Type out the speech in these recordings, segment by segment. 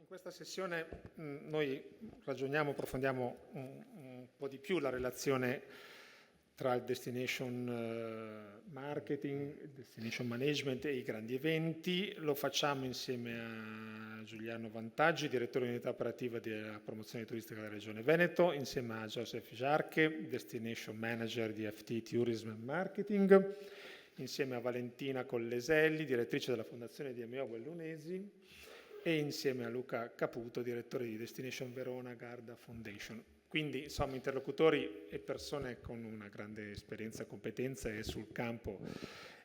In questa sessione noi ragioniamo, approfondiamo un po' di più la relazione tra il destination marketing, il destination management e i grandi eventi. Lo facciamo insieme a Giuliano Vantaggi, direttore di unità operativa della promozione turistica della Regione Veneto, insieme a Joseph Jarche, destination manager di FT Tourism and Marketing, insieme a Valentina Colleselli, direttrice della Fondazione di DMO Bellunesi, e insieme a Luca Caputo, direttore di Destination Verona Garda Foundation. Quindi, insomma, interlocutori e persone con una grande esperienza e competenza sul campo.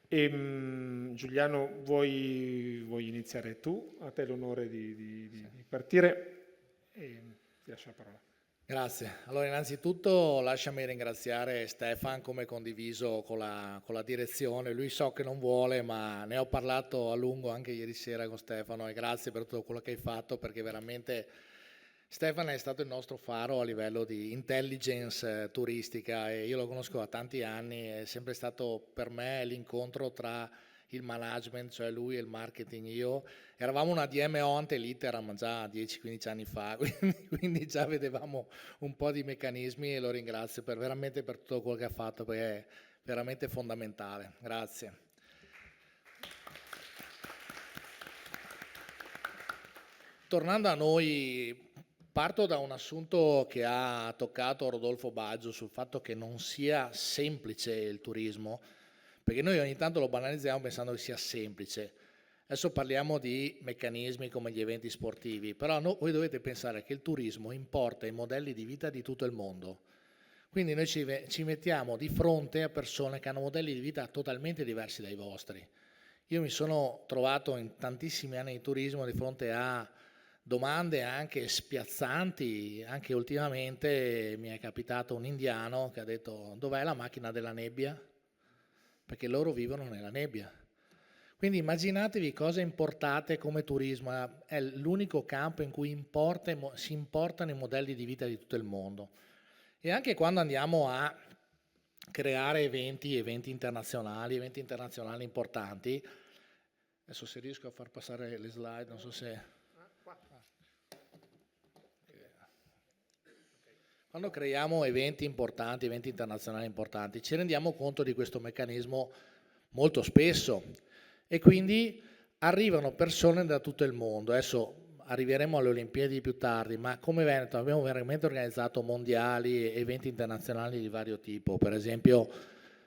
Giuliano, vuoi iniziare tu? A te l'onore di partire e ti lascio la parola. Grazie. Allora, innanzitutto lasciami ringraziare Stefan come condiviso con la direzione. Lui so che non vuole, ma ne ho parlato a lungo anche ieri sera con Stefano e grazie per tutto quello che hai fatto, perché veramente Stefano è stato il nostro faro a livello di intelligence turistica e io lo conosco da tanti anni, è sempre stato per me l'incontro tra il management, cioè lui e il marketing, io. Eravamo una DMO ante litteram già 10-15 anni fa, quindi già vedevamo un po' di meccanismi e lo ringrazio veramente per tutto quello che ha fatto, perché è veramente fondamentale. Grazie. Tornando a noi, parto da un assunto che ha toccato Rodolfo Baggio sul fatto che non sia semplice il turismo, perché noi ogni tanto lo banalizziamo pensando che sia semplice. Adesso parliamo di meccanismi come gli eventi sportivi, però voi dovete pensare che il turismo importa i modelli di vita di tutto il mondo. Quindi noi ci mettiamo di fronte a persone che hanno modelli di vita totalmente diversi dai vostri. Io mi sono trovato in tantissimi anni di turismo di fronte a domande anche spiazzanti. Anche ultimamente mi è capitato un indiano che ha detto: dov'è la macchina della nebbia? Perché loro vivono nella nebbia. Quindi immaginatevi cosa importate come turismo, è l'unico campo in cui si importano i modelli di vita di tutto il mondo. E anche quando andiamo a creare eventi internazionali importanti, adesso se riesco a far passare le slide, non so se... Quando creiamo eventi internazionali importanti, ci rendiamo conto di questo meccanismo molto spesso e quindi arrivano persone da tutto il mondo. Adesso arriveremo alle Olimpiadi più tardi, ma come Veneto abbiamo veramente organizzato mondiali, eventi internazionali di vario tipo. Per esempio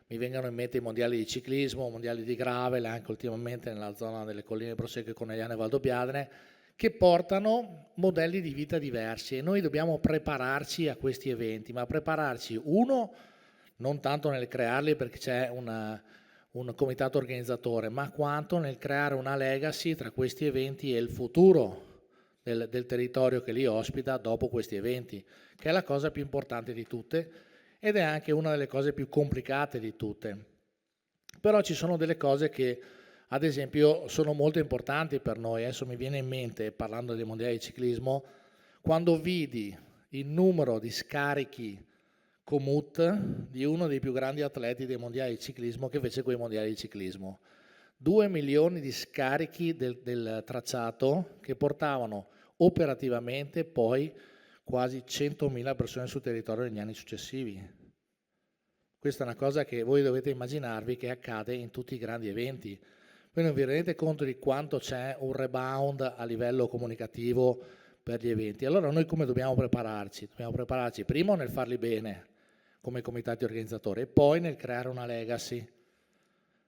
mi vengono in mente i mondiali di ciclismo, mondiali di gravel, anche ultimamente nella zona delle colline Prosecco, Conegliano e Valdobbiadene, che portano modelli di vita diversi e noi dobbiamo prepararci a questi eventi, ma prepararci non tanto nel crearli perché c'è un comitato organizzatore, ma quanto nel creare una legacy tra questi eventi e il futuro del territorio che li ospita dopo questi eventi, che è la cosa più importante di tutte ed è anche una delle cose più complicate di tutte. Però ci sono delle cose che ad esempio sono molto importanti per noi. Adesso mi viene in mente, parlando dei mondiali di ciclismo, quando vidi il numero di scarichi Komoot di uno dei più grandi atleti dei mondiali di ciclismo che fece quei mondiali di ciclismo. 2 milioni di scarichi del tracciato che portavano operativamente poi quasi 100.000 persone sul territorio negli anni successivi. Questa è una cosa che voi dovete immaginarvi che accade in tutti i grandi eventi. Voi non vi rendete conto di quanto c'è un rebound a livello comunicativo per gli eventi. Allora noi come dobbiamo prepararci? Dobbiamo prepararci prima nel farli bene come comitati organizzatori e poi nel creare una legacy.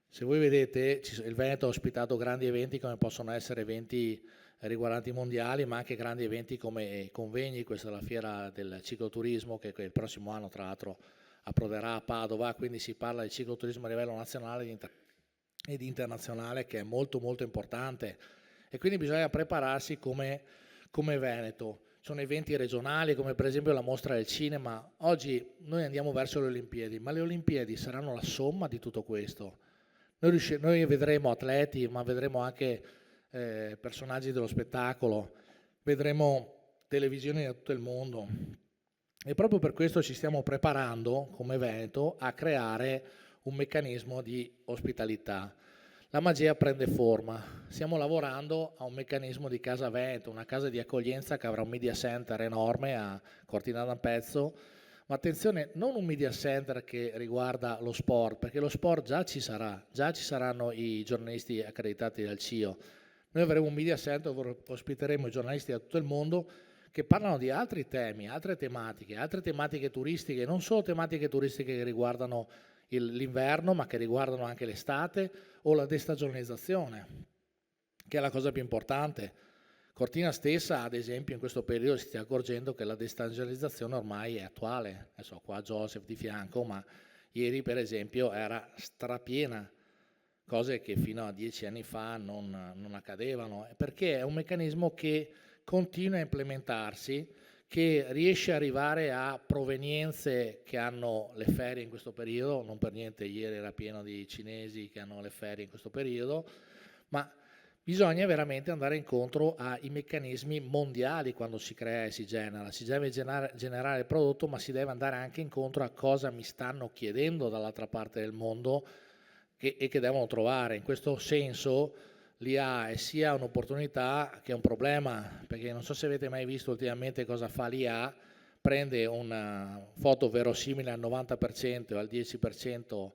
Se voi vedete, il Veneto ha ospitato grandi eventi come possono essere eventi riguardanti i mondiali, ma anche grandi eventi come convegni. Questa è la fiera del cicloturismo che il prossimo anno tra l'altro approderà a Padova, quindi si parla di cicloturismo a livello nazionale ed internazionale, che è molto molto importante e quindi bisogna prepararsi come Veneto. Sono eventi regionali come per esempio la mostra del cinema. Oggi noi andiamo verso le Olimpiadi, ma le Olimpiadi saranno la somma di tutto questo. Noi vedremo atleti, ma vedremo anche personaggi dello spettacolo, vedremo televisioni da tutto il mondo e proprio per questo ci stiamo preparando come Veneto a creare un meccanismo di ospitalità. la magia prende forma. Stiamo lavorando a un meccanismo di Casa Veneto, una casa di accoglienza che avrà un media center enorme a Cortina d'Ampezzo, ma attenzione, non un media center che riguarda lo sport, perché lo sport già ci sarà, già ci saranno i giornalisti accreditati dal CIO. Noi avremo un media center dove ospiteremo i giornalisti da tutto il mondo che parlano di altri temi, altre tematiche turistiche, non solo tematiche turistiche che riguardano l'inverno, ma che riguardano anche l'estate o la destagionalizzazione, che è la cosa più importante. Cortina stessa, ad esempio, in questo periodo si sta accorgendo che la destagionalizzazione ormai è attuale. Adesso qua Joseph di fianco, ma ieri per esempio era strapiena, cose che fino a 10 anni fa non accadevano, perché è un meccanismo che continua a implementarsi, che riesce ad arrivare a provenienze che hanno le ferie in questo periodo, non per niente ieri era pieno di cinesi che hanno le ferie in questo periodo, ma bisogna veramente andare incontro ai meccanismi mondiali quando si crea e si deve generare il prodotto, ma si deve andare anche incontro a cosa mi stanno chiedendo dall'altra parte del mondo e che devono trovare. In questo senso l'IA è sia un'opportunità che un problema, perché non so se avete mai visto ultimamente cosa fa l'IA, prende una foto verosimile al 90% o al 10%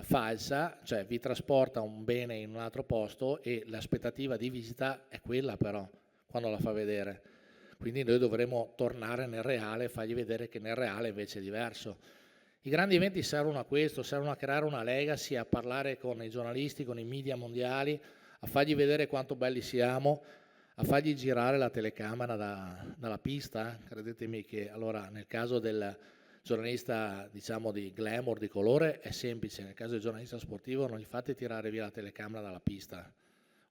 falsa, cioè vi trasporta un bene in un altro posto e l'aspettativa di visita è quella però, quando la fa vedere. Quindi noi dovremo tornare nel reale e fargli vedere che nel reale invece è diverso. I grandi eventi servono a questo, servono a creare una legacy, a parlare con i giornalisti, con i media mondiali, a fargli vedere quanto belli siamo, a fargli girare la telecamera dalla pista. Credetemi che allora nel caso del giornalista diciamo di glamour, di colore, è semplice, nel caso del giornalista sportivo non gli fate tirare via la telecamera dalla pista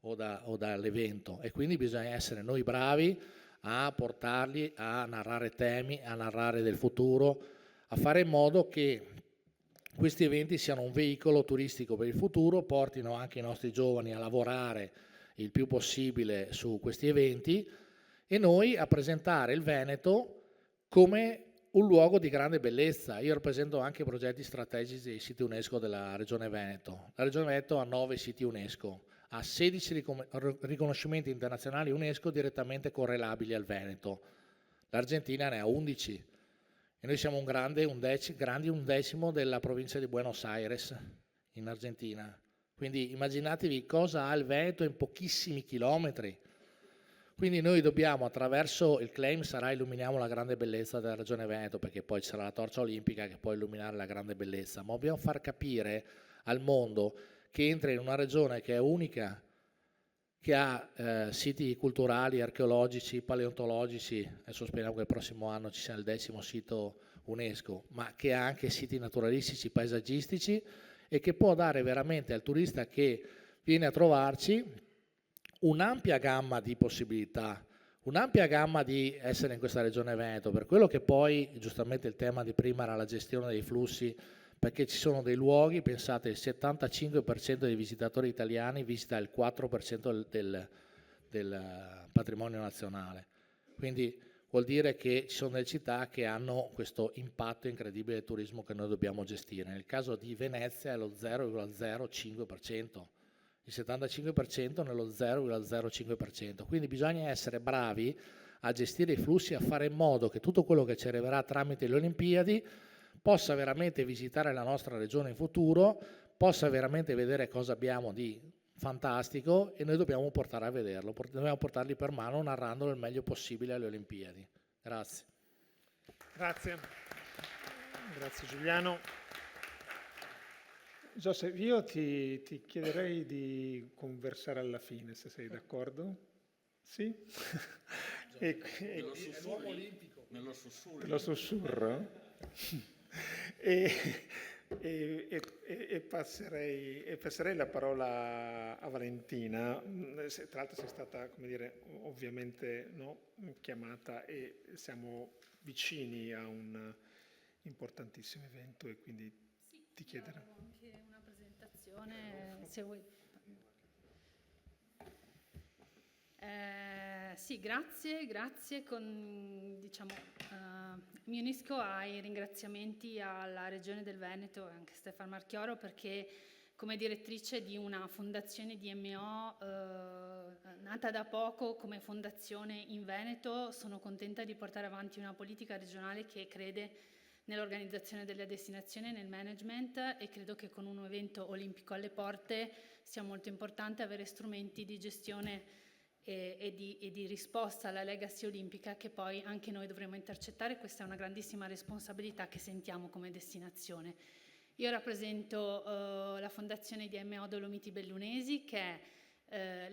o dall'evento, e quindi bisogna essere noi bravi a portarli a narrare temi, a narrare del futuro, a fare in modo che questi eventi siano un veicolo turistico per il futuro, portino anche i nostri giovani a lavorare il più possibile su questi eventi e noi a presentare il Veneto come un luogo di grande bellezza. Io rappresento anche progetti strategici dei siti UNESCO della Regione Veneto. La Regione Veneto ha 9 siti UNESCO, ha 16 riconoscimenti internazionali UNESCO direttamente correlabili al Veneto. L'Argentina ne ha 11. E noi siamo un decimo della provincia di Buenos Aires in Argentina. Quindi immaginatevi cosa ha il Veneto in pochissimi chilometri. Quindi noi dobbiamo, attraverso il claim sarà illuminiamo la grande bellezza della regione Veneto, perché poi ci sarà la torcia olimpica che può illuminare la grande bellezza, ma dobbiamo far capire al mondo che entra in una regione che è unica, che ha siti culturali, archeologici, paleontologici, adesso speriamo che il prossimo anno ci sia il 10° sito UNESCO, ma che ha anche siti naturalistici, paesaggistici, e che può dare veramente al turista che viene a trovarci un'ampia gamma di possibilità, un'ampia gamma di essere in questa regione Veneto, per quello che poi giustamente il tema di prima era la gestione dei flussi, perché ci sono dei luoghi, pensate, il 75% dei visitatori italiani visita il 4% del patrimonio nazionale, quindi vuol dire che ci sono delle città che hanno questo impatto incredibile del turismo che noi dobbiamo gestire. Nel caso di Venezia è lo 0,05%, il 75% nello 0,05%, quindi bisogna essere bravi a gestire i flussi, a fare in modo che tutto quello che ci arriverà tramite le Olimpiadi possa veramente visitare la nostra regione in futuro, possa veramente vedere cosa abbiamo di fantastico e noi dobbiamo portare a vederlo, dobbiamo portarli per mano narrandolo il meglio possibile alle Olimpiadi. Grazie. Grazie. Grazie Giuliano. Joseph, io ti chiederei di conversare alla fine, se sei d'accordo. Sì? L'uomo olimpico. Te lo sussurro. E passerei la parola a Valentina. Tra l'altro sei stata, come dire, ovviamente no, chiamata e siamo vicini a un importantissimo evento e quindi ti chiederò. Anche una presentazione, se vuoi. Sì, grazie. Mi unisco ai ringraziamenti alla Regione del Veneto e anche a Stefano Marchioro, perché come direttrice di una fondazione DMO nata da poco come fondazione in Veneto, sono contenta di portare avanti una politica regionale che crede nell'organizzazione delle destinazioni e nel management, e credo che con un evento olimpico alle porte sia molto importante avere strumenti di gestione e di risposta alla legacy olimpica che poi anche noi dovremo intercettare. Questa è una grandissima responsabilità che sentiamo come destinazione. Io rappresento la fondazione DMO Dolomiti Bellunesi, che è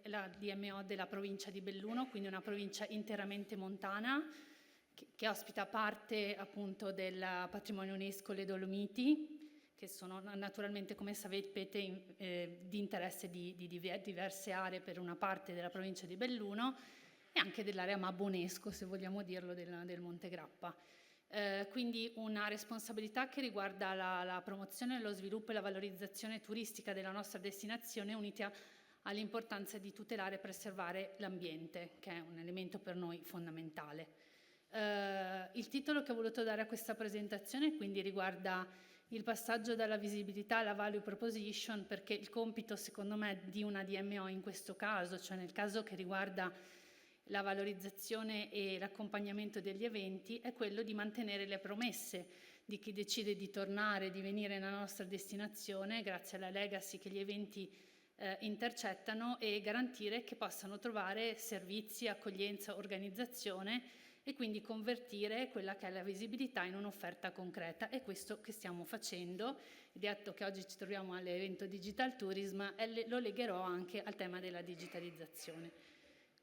la DMO della provincia di Belluno, quindi una provincia interamente montana che ospita parte appunto del patrimonio UNESCO le Dolomiti, che sono naturalmente, come sapete, di interesse di diverse aree per una parte della provincia di Belluno e anche dell'area MAB UNESCO, se vogliamo dirlo, del Monte Grappa. Quindi una responsabilità che riguarda la promozione, lo sviluppo e la valorizzazione turistica della nostra destinazione, unita all'importanza di tutelare e preservare l'ambiente, che è un elemento per noi fondamentale. Il titolo che ho voluto dare a questa presentazione quindi riguarda il passaggio dalla visibilità alla value proposition, perché il compito secondo me di una DMO in questo caso, cioè nel caso che riguarda la valorizzazione e l'accompagnamento degli eventi, è quello di mantenere le promesse di chi decide di tornare, di venire nella nostra destinazione grazie alla legacy che gli eventi intercettano, e garantire che possano trovare servizi, accoglienza, organizzazione, e quindi convertire quella che è la visibilità in un'offerta concreta. È questo che stiamo facendo. Detto che oggi ci troviamo all'evento Digital Tourism, lo legherò anche al tema della digitalizzazione.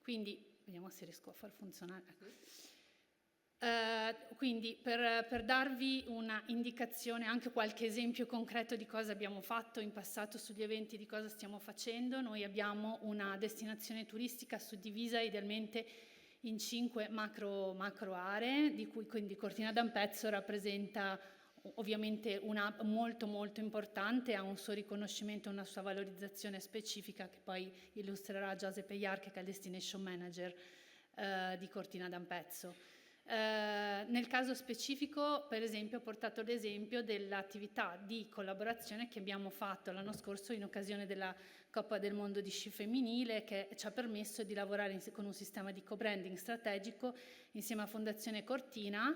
Quindi, vediamo se riesco a far funzionare. Quindi per darvi una indicazione, anche qualche esempio concreto di cosa abbiamo fatto in passato sugli eventi, di cosa stiamo facendo, noi abbiamo una destinazione turistica suddivisa idealmente in 5 macro aree, di cui quindi Cortina d'Ampezzo rappresenta ovviamente una molto molto importante, ha un suo riconoscimento, una sua valorizzazione specifica che poi illustrerà Giuseppe Iarche, che è il Destination Manager di Cortina d'Ampezzo. Nel caso specifico, per esempio, ho portato l'esempio dell'attività di collaborazione che abbiamo fatto l'anno scorso in occasione della Coppa del Mondo di sci femminile, che ci ha permesso di lavorare con un sistema di co-branding strategico insieme a Fondazione Cortina,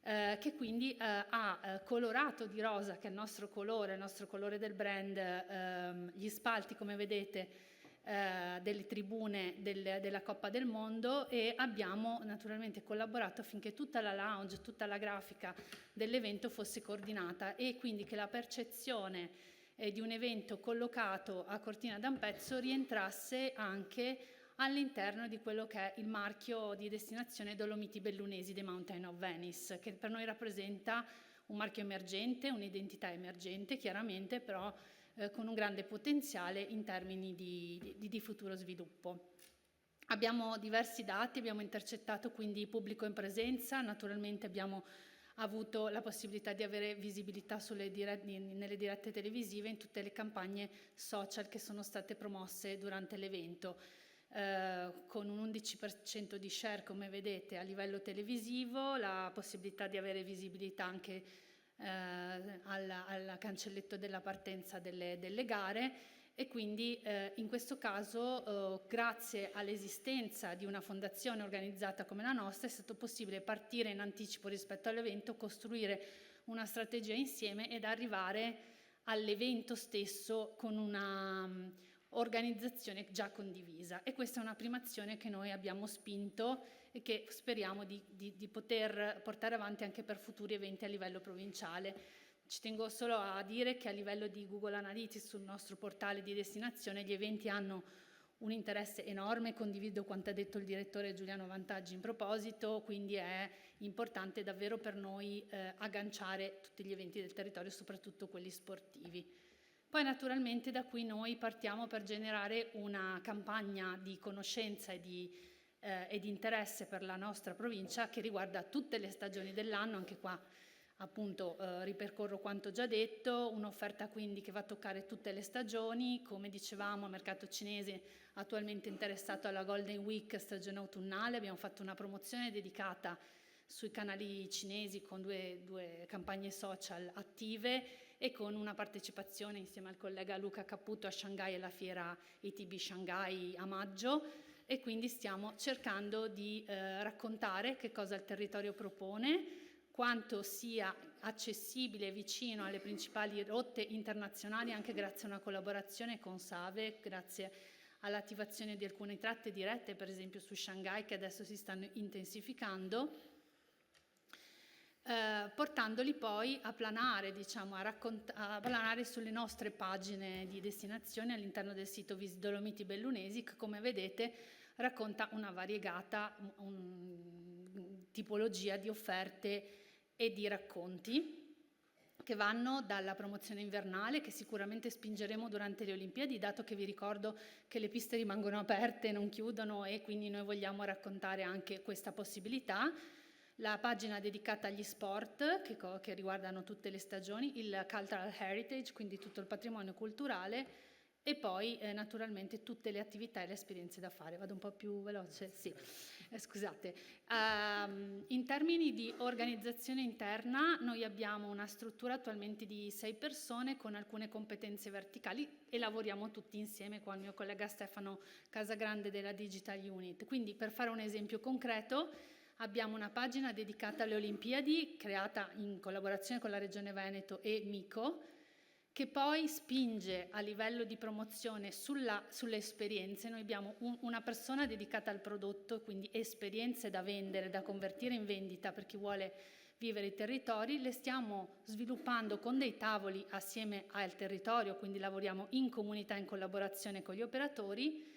che quindi ha colorato di rosa, che è il nostro colore del brand, gli spalti, come vedete, delle tribune della Coppa del Mondo, e abbiamo naturalmente collaborato affinché tutta la lounge, tutta la grafica dell'evento fosse coordinata, e quindi che la percezione di un evento collocato a Cortina d'Ampezzo rientrasse anche all'interno di quello che è il marchio di destinazione Dolomiti Bellunesi The Mountain of Venice, che per noi rappresenta un marchio emergente, un'identità emergente chiaramente, però con un grande potenziale in termini di futuro sviluppo. Abbiamo diversi dati, abbiamo intercettato quindi pubblico in presenza, naturalmente abbiamo avuto la possibilità di avere visibilità nelle dirette televisive, in tutte le campagne social che sono state promosse durante l'evento, con un 11% di share, come vedete, a livello televisivo, la possibilità di avere visibilità anche al cancelletto della partenza delle gare, e quindi in questo caso grazie all'esistenza di una fondazione organizzata come la nostra è stato possibile partire in anticipo rispetto all'evento, costruire una strategia insieme ed arrivare all'evento stesso con una organizzazione già condivisa, e questa è una prima azione che noi abbiamo spinto e che speriamo di poter portare avanti anche per futuri eventi a livello provinciale. Ci tengo solo a dire che a livello di Google Analytics, sul nostro portale di destinazione, gli eventi hanno un interesse enorme, condivido quanto ha detto il direttore Giuliano Vantaggi in proposito, quindi è importante davvero per noi agganciare tutti gli eventi del territorio, soprattutto quelli sportivi. Poi naturalmente da qui noi partiamo per generare una campagna di conoscenza e di interesse per la nostra provincia che riguarda tutte le stagioni dell'anno. Anche qua appunto ripercorro quanto già detto, un'offerta quindi che va a toccare tutte le stagioni. Come dicevamo, il mercato cinese attualmente interessato alla Golden Week, stagione autunnale, abbiamo fatto una promozione dedicata sui canali cinesi con due campagne social attive, e con una partecipazione insieme al collega Luca Caputo a Shanghai alla fiera ITB Shanghai a maggio, e quindi stiamo cercando di raccontare che cosa il territorio propone, quanto sia accessibile e vicino alle principali rotte internazionali, anche grazie a una collaborazione con SAVE, grazie all'attivazione di alcune tratte dirette, per esempio su Shanghai, che adesso si stanno intensificando, portandoli poi a planare, diciamo, a planare sulle nostre pagine di destinazione all'interno del sito Visit Dolomiti Bellunesi, che come vedete racconta una variegata tipologia di offerte e di racconti che vanno dalla promozione invernale, che sicuramente spingeremo durante le Olimpiadi, dato che vi ricordo che le piste rimangono aperte, non chiudono, e quindi noi vogliamo raccontare anche questa possibilità. La pagina dedicata agli sport, che riguardano tutte le stagioni, il cultural heritage, quindi tutto il patrimonio culturale, e poi naturalmente tutte le attività e le esperienze da fare. Vado un po' più veloce? Sì, scusate. In termini di organizzazione interna, noi abbiamo una struttura attualmente di 6 persone con alcune competenze verticali e lavoriamo tutti insieme con il mio collega Stefano Casagrande della Digital Unit. Quindi, per fare un esempio concreto, abbiamo una pagina dedicata alle Olimpiadi, creata in collaborazione con la Regione Veneto e Mico, che poi spinge a livello di promozione sulle esperienze. Noi abbiamo una persona dedicata al prodotto, quindi esperienze da vendere, da convertire in vendita per chi vuole vivere i territori. Le stiamo sviluppando con dei tavoli assieme al territorio, quindi lavoriamo in comunità, in collaborazione con gli operatori,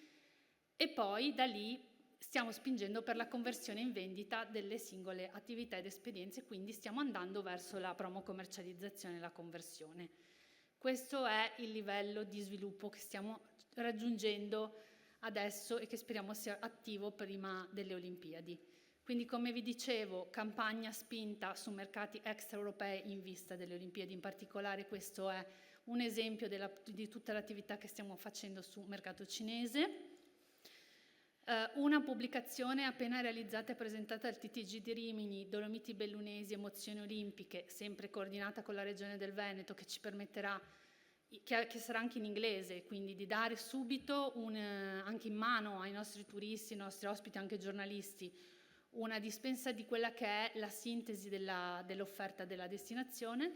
e poi da lì stiamo spingendo per la conversione in vendita delle singole attività ed esperienze, quindi stiamo andando verso la promo commercializzazione e la conversione. Questo è il livello di sviluppo che stiamo raggiungendo adesso e che speriamo sia attivo prima delle Olimpiadi. Quindi, come vi dicevo, campagna spinta su mercati extraeuropei in vista delle Olimpiadi. In particolare questo è un esempio di tutta l'attività che stiamo facendo sul mercato cinese. Una pubblicazione appena realizzata e presentata al TTG di Rimini, Dolomiti Bellunesi, Emozioni Olimpiche, sempre coordinata con la Regione del Veneto, che ci permetterà, che sarà anche in inglese, quindi di dare subito anche in mano ai nostri turisti, ai nostri ospiti, anche giornalisti, una dispensa di quella che è la sintesi dell'offerta della destinazione,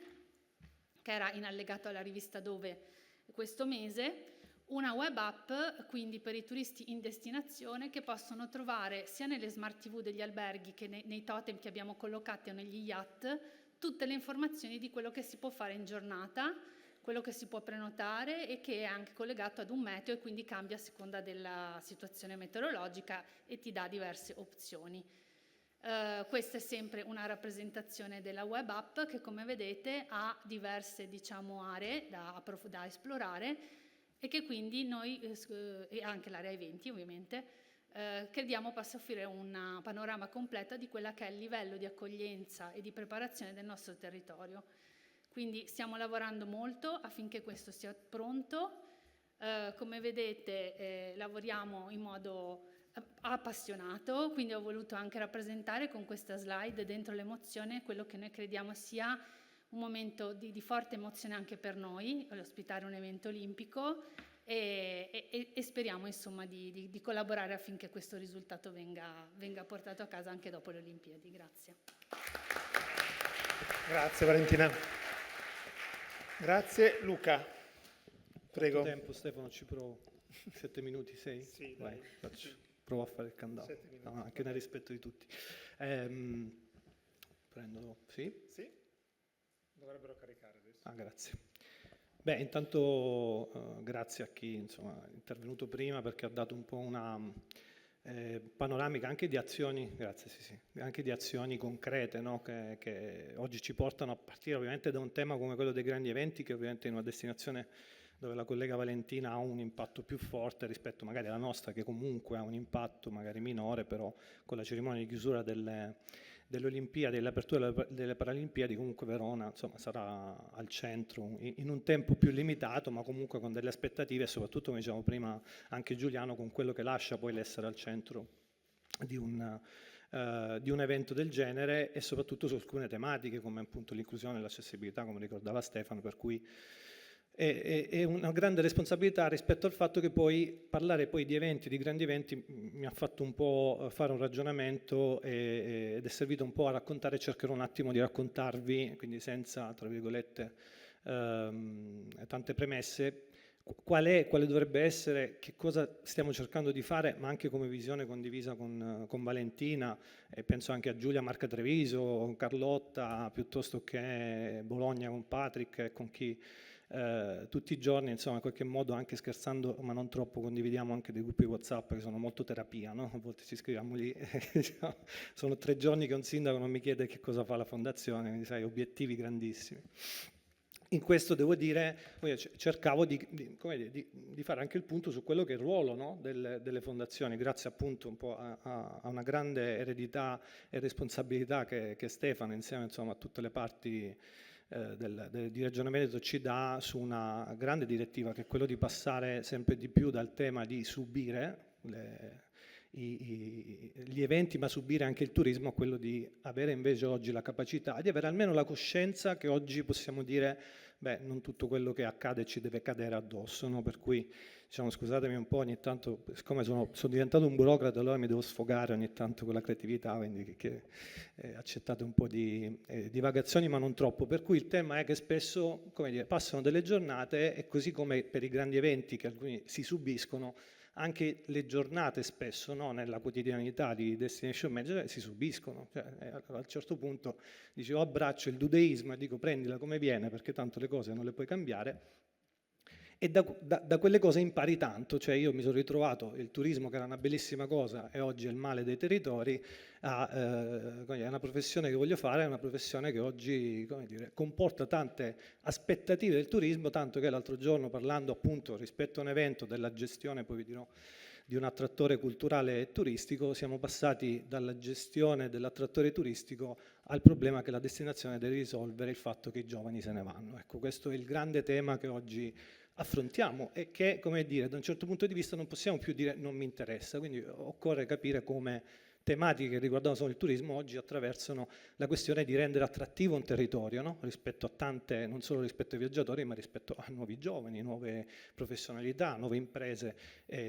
che era in allegato alla rivista Dove questo mese. Una web app, quindi per i turisti in destinazione, che possono trovare sia nelle smart TV degli alberghi che nei totem che abbiamo collocati o negli yacht, tutte le informazioni di quello che si può fare in giornata, quello che si può prenotare, e che è anche collegato ad un meteo e quindi cambia a seconda della situazione meteorologica e ti dà diverse opzioni. Questa è sempre una rappresentazione della web app che, come vedete, ha diverse, diciamo, aree da esplorare, e che quindi noi, e anche l'area eventi ovviamente, crediamo possa offrire un panorama completo di quella che è il livello di accoglienza e di preparazione del nostro territorio. Quindi stiamo lavorando molto affinché questo sia pronto. Come vedete lavoriamo in modo appassionato, quindi ho voluto anche rappresentare con questa slide, dentro l'emozione, quello che noi crediamo sia un momento di forte emozione anche per noi, ospitare un evento olimpico, e speriamo insomma di collaborare affinché questo risultato venga portato a casa anche dopo le Olimpiadi. Grazie. Grazie Valentina. Grazie Luca. Prego. Quanto tempo, Stefano? Ci provo. 7 minuti, 6? Sì, vai, dai. provo a fare il countdown. 7 minuti. No, anche nel rispetto di tutti. Prendo, sì? Sì, dovrebbero caricare adesso. Ah, grazie. Beh, intanto grazie a chi insomma, è intervenuto prima, perché ha dato un po' una panoramica anche di azioni, grazie, sì, anche di azioni concrete, no? che oggi ci portano a partire ovviamente da un tema come quello dei grandi eventi, che ovviamente in una destinazione dove la collega Valentina ha un impatto più forte rispetto magari alla nostra, che comunque ha un impatto magari minore, però con la cerimonia di chiusura delle Olimpiadi e l'apertura delle Paralimpiadi, comunque Verona insomma, sarà al centro in un tempo più limitato, ma comunque con delle aspettative, e soprattutto, come dicevamo prima anche Giuliano, con quello che lascia poi l'essere al centro di un di un evento del genere, e soprattutto su alcune tematiche come appunto l'inclusione e l'accessibilità, come ricordava Stefano, per cui è una grande responsabilità rispetto al fatto che poi parlare poi di eventi, di grandi eventi, mi ha fatto un po' fare un ragionamento ed è servito un po' a raccontare, cercherò un attimo di raccontarvi, quindi senza, tra virgolette, tante premesse, quale dovrebbe essere, che cosa stiamo cercando di fare, ma anche come visione condivisa con Valentina, e penso anche a Giulia Marca Treviso, con Carlotta, piuttosto che Bologna con Patrick e con chi tutti i giorni, insomma, in qualche modo, anche scherzando, ma non troppo, condividiamo anche dei gruppi WhatsApp che sono molto terapia, no? A volte ci scriviamo lì, diciamo, sono 3 giorni che un sindaco non mi chiede che cosa fa la fondazione, quindi sai, obiettivi grandissimi. In questo devo dire, cercavo di fare anche il punto su quello che è il ruolo, no, delle fondazioni, grazie appunto un po' a una grande eredità e responsabilità che Stefano, insieme, insomma, a tutte le parti di Regione Veneto, ci dà su una grande direttiva, che è quello di passare sempre di più dal tema di subire gli eventi, ma subire anche il turismo, a quello di avere invece oggi la capacità di avere almeno la coscienza che oggi possiamo dire, beh, non tutto quello che accade ci deve cadere addosso, no? Per cui, diciamo, scusatemi un po', ogni tanto, siccome sono diventato un burocrate, allora mi devo sfogare ogni tanto con la creatività, quindi accettate un po' di divagazioni, ma non troppo. Per cui il tema è che spesso, come dire, passano delle giornate, e così come per i grandi eventi che alcuni si subiscono, anche le giornate spesso, no, nella quotidianità di Destination Manager si subiscono. Cioè, a un certo punto dici, abbraccio il dudeismo e dico prendila come viene, perché tanto le cose non le puoi cambiare, e da quelle cose impari tanto. Cioè, io mi sono ritrovato il turismo, che era una bellissima cosa e oggi è il male dei territori, è una professione che voglio fare, è una professione che oggi, come dire, comporta tante aspettative del turismo, tanto che l'altro giorno, parlando appunto rispetto a un evento della gestione, poi vi dirò, di un attrattore culturale e turistico, siamo passati dalla gestione dell'attrattore turistico al problema che la destinazione deve risolvere, il fatto che i giovani se ne vanno. Ecco, questo è il grande tema che oggi affrontiamo e che, come dire, da un certo punto di vista non possiamo più dire non mi interessa, quindi occorre capire come tematiche che riguardano solo il turismo oggi attraversano la questione di rendere attrattivo un territorio, no? Rispetto a tante, non solo rispetto ai viaggiatori, ma rispetto a nuovi giovani, nuove professionalità, nuove imprese,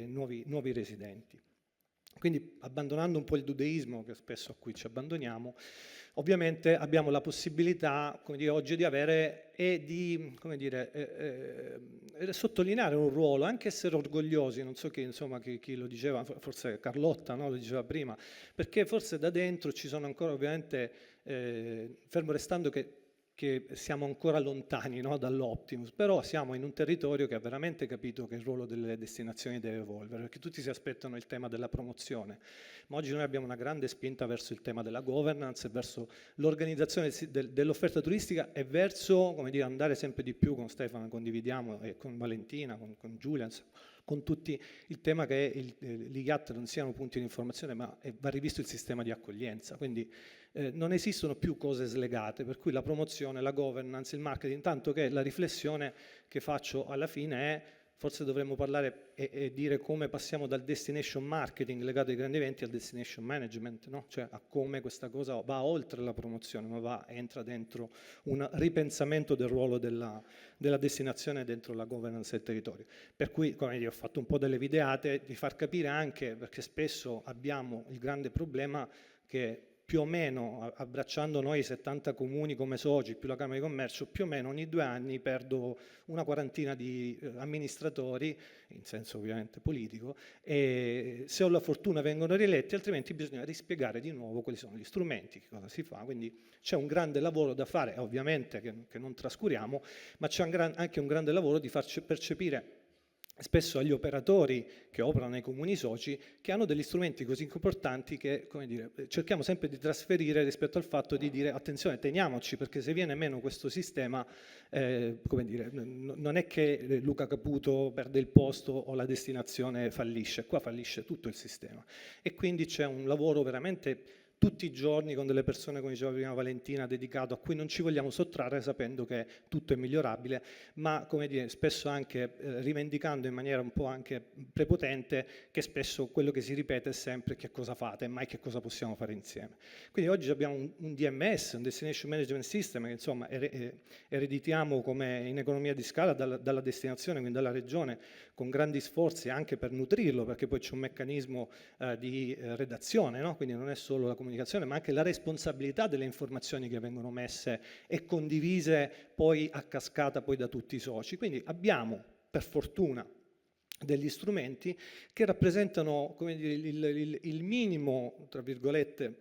nuovi residenti. Quindi, abbandonando un po' il dudeismo, che spesso a cui ci abbandoniamo, ovviamente abbiamo la possibilità, come dire, oggi di avere e di, come dire, sottolineare un ruolo, anche essere orgogliosi. Non so chi lo diceva, forse Carlotta, no? Lo diceva prima, perché forse da dentro ci sono ancora, ovviamente, fermo restando che siamo ancora lontani, no, dall'Optimus, però siamo in un territorio che ha veramente capito che il ruolo delle destinazioni deve evolvere, perché tutti si aspettano il tema della promozione, ma oggi noi abbiamo una grande spinta verso il tema della governance, verso l'organizzazione dell'offerta turistica e verso, come dire, andare sempre di più, con Stefano condividiamo, e con Valentina, con Giulia, con tutti, il tema che gli IAT non siano punti di informazione, ma va rivisto il sistema di accoglienza. Quindi non esistono più cose slegate, per cui la promozione, la governance, il marketing, tanto che la riflessione che faccio alla fine è: forse dovremmo parlare e dire come passiamo dal destination marketing legato ai grandi eventi al destination management, no? Cioè a come questa cosa va oltre la promozione, ma entra dentro un ripensamento del ruolo della destinazione dentro la governance del territorio. Per cui, come dire, ho fatto un po' delle videate di far capire anche, perché spesso abbiamo il grande problema che più o meno, abbracciando noi 70 comuni come soci, più la Camera di Commercio, più o meno ogni 2 anni perdo una quarantina di amministratori, in senso ovviamente politico, e se ho la fortuna vengono rieletti, altrimenti bisogna rispiegare di nuovo quali sono gli strumenti, che cosa si fa. Quindi c'è un grande lavoro da fare, ovviamente, che non trascuriamo, ma c'è anche un grande lavoro di farci percepire spesso agli operatori che operano nei comuni soci, che hanno degli strumenti così importanti che, come dire, cerchiamo sempre di trasferire rispetto al fatto di dire attenzione, teniamoci, perché se viene meno questo sistema, come dire, non è che Luca Caputo perde il posto o la destinazione fallisce, qua fallisce tutto il sistema. E quindi c'è un lavoro veramente tutti i giorni con delle persone, come diceva prima Valentina, dedicato, a cui non ci vogliamo sottrarre sapendo che tutto è migliorabile, ma come dire, spesso anche rivendicando in maniera un po' anche prepotente che spesso quello che si ripete è sempre che cosa fate, mai che cosa possiamo fare insieme. Quindi oggi abbiamo un DMS, un Destination Management System, che insomma ereditiamo come in economia di scala dalla destinazione, quindi dalla regione, con grandi sforzi anche per nutrirlo, perché poi c'è un meccanismo di redazione, no? Quindi non è solo la comunicazione, ma anche la responsabilità delle informazioni che vengono messe e condivise poi a cascata poi da tutti i soci. Quindi abbiamo, per fortuna, degli strumenti che rappresentano, come dire, il minimo, tra virgolette,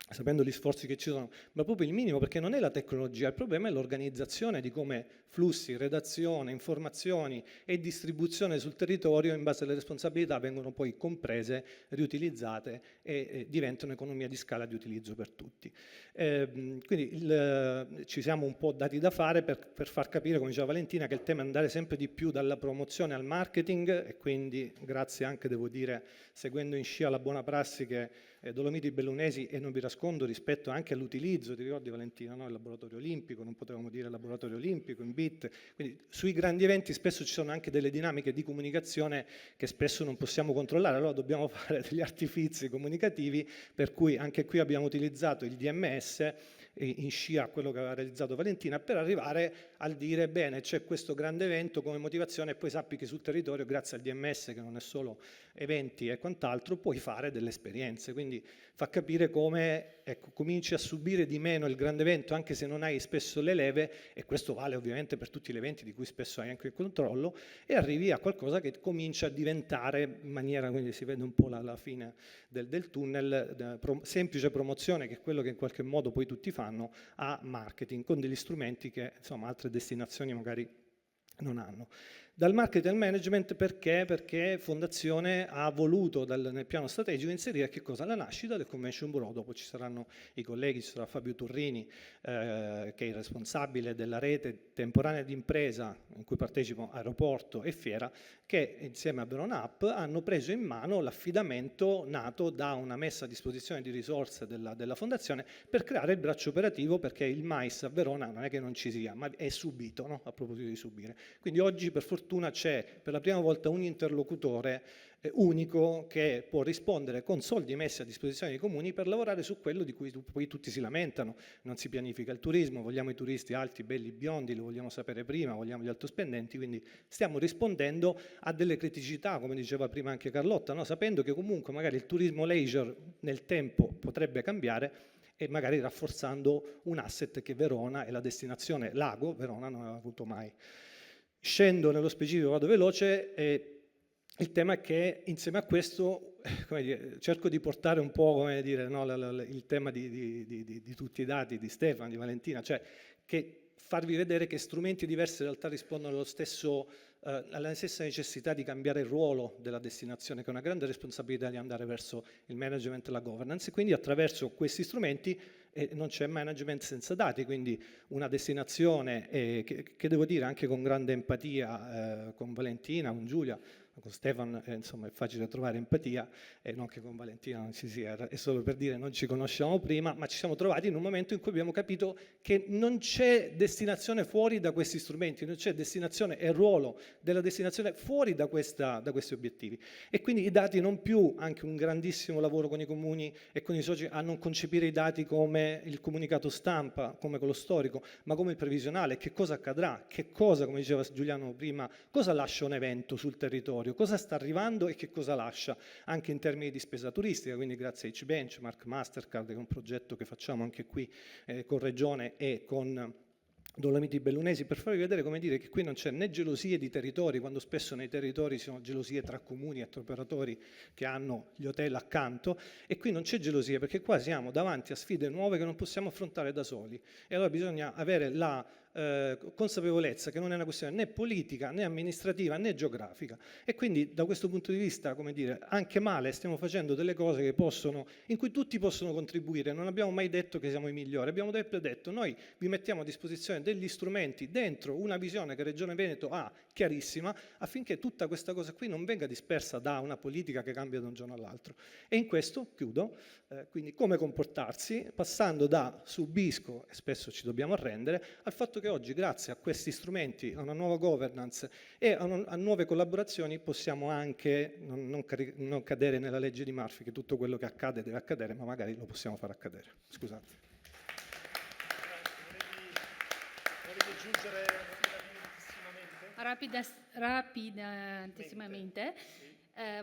sapendo gli sforzi che ci sono, ma proprio il minimo, perché non è la tecnologia, il problema è l'organizzazione di come flussi, redazione, informazioni e distribuzione sul territorio in base alle responsabilità vengono poi comprese, riutilizzate e diventano economia di scala di utilizzo per tutti. Quindi ci siamo un po' dati da fare per far capire, come diceva Valentina, che il tema è andare sempre di più dalla promozione al marketing, e quindi grazie anche, devo dire, seguendo in scia la buona prassi che Dolomiti Bellunesi, e non vi nascondo, rispetto anche all'utilizzo, ti ricordi Valentina, no? Il laboratorio olimpico, non potevamo dire laboratorio olimpico, in BIT, quindi sui grandi eventi spesso ci sono anche delle dinamiche di comunicazione che spesso non possiamo controllare, allora dobbiamo fare degli artifizi comunicativi, per cui anche qui abbiamo utilizzato il DMS in scia a quello che aveva realizzato Valentina, per arrivare al dire bene, c'è questo grande evento come motivazione, e poi sappi che sul territorio, grazie al DMS, che non è solo eventi e quant'altro, puoi fare delle esperienze. Quindi fa capire come, ecco, cominci a subire di meno il grande evento, anche se non hai spesso le leve, e questo vale ovviamente per tutti gli eventi di cui spesso hai anche il controllo, e arrivi a qualcosa che comincia a diventare in maniera, quindi si vede un po' la fine del tunnel, semplice promozione, che è quello che in qualche modo poi tutti fanno, a marketing, con degli strumenti che insomma altre destinazioni magari non hanno. Dal marketing al management perché? Perché Fondazione ha voluto nel piano strategico inserire che cosa? La nascita del Convention Bureau. Dopo ci saranno i colleghi, ci sarà Fabio Turrini, che è il responsabile della rete temporanea di impresa in cui partecipo Aeroporto e Fiera, che insieme a Verona App hanno preso in mano l'affidamento nato da una messa a disposizione di risorse della Fondazione per creare il braccio operativo, perché il mais a Verona non è che non ci sia, ma è subito, no? A proposito di subire. Quindi oggi per fortuna c'è per la prima volta un interlocutore unico che può rispondere con soldi messi a disposizione dei comuni per lavorare su quello di cui poi tutti si lamentano. Non si pianifica il turismo, vogliamo i turisti alti, belli, biondi, lo vogliamo sapere prima, vogliamo gli altospendenti, quindi stiamo rispondendo a delle criticità, come diceva prima anche Carlotta, no? Sapendo che comunque magari il turismo leisure nel tempo potrebbe cambiare, e magari rafforzando un asset che Verona e la destinazione lago Verona non aveva avuto mai. Scendo nello specifico, vado veloce, il tema è che insieme a questo, come dire, cerco di portare un po', come dire, no, il tema di tutti i dati di Stefano, di Valentina, cioè che farvi vedere che strumenti diversi in realtà rispondono alla stessa necessità di cambiare il ruolo della destinazione, che è una grande responsabilità di andare verso il management e la governance, e quindi attraverso questi strumenti non c'è management senza dati, quindi una destinazione che devo dire anche con grande empatia con Valentina, con Giulia, con Stefano, insomma è facile trovare empatia, e non che con Valentina non ci sia, è solo per dire non ci conosciamo prima, ma ci siamo trovati in un momento in cui abbiamo capito che non c'è destinazione fuori da questi strumenti, non c'è destinazione e ruolo della destinazione fuori da questi obiettivi. E quindi i dati non più, anche un grandissimo lavoro con i comuni e con i soci a non concepire i dati come il comunicato stampa, come quello storico, ma come il previsionale, che cosa accadrà, che cosa, come diceva Giuliano prima, cosa lascia un evento sul territorio, cosa sta arrivando e che cosa lascia, anche in termini di spesa turistica, quindi grazie a H-Benchmark, Mastercard, che è un progetto che facciamo anche qui con Regione e con Dolomiti Bellunesi, per farvi vedere, come dire, che qui non c'è né gelosie di territori, quando spesso nei territori ci sono gelosie tra comuni e operatori che hanno gli hotel accanto, e qui non c'è gelosia, perché qua siamo davanti a sfide nuove che non possiamo affrontare da soli, e allora bisogna avere la consapevolezza che non è una questione né politica, né amministrativa, né geografica. E quindi da questo punto di vista, come dire, anche male stiamo facendo delle cose in cui tutti possono contribuire. Non abbiamo mai detto che siamo i migliori, abbiamo detto noi vi mettiamo a disposizione degli strumenti dentro una visione che Regione Veneto ha chiarissima, affinché tutta questa cosa qui non venga dispersa da una politica che cambia da un giorno all'altro. E in questo, chiudo, quindi come comportarsi, passando da subisco, e spesso ci dobbiamo arrendere, al fatto che oggi, grazie a questi strumenti, a una nuova governance e a nuove collaborazioni, possiamo anche non cadere nella legge di Murphy, che tutto quello che accade deve accadere, ma magari lo possiamo far accadere. Scusate. Volevi aggiungere Rapidantissimamente.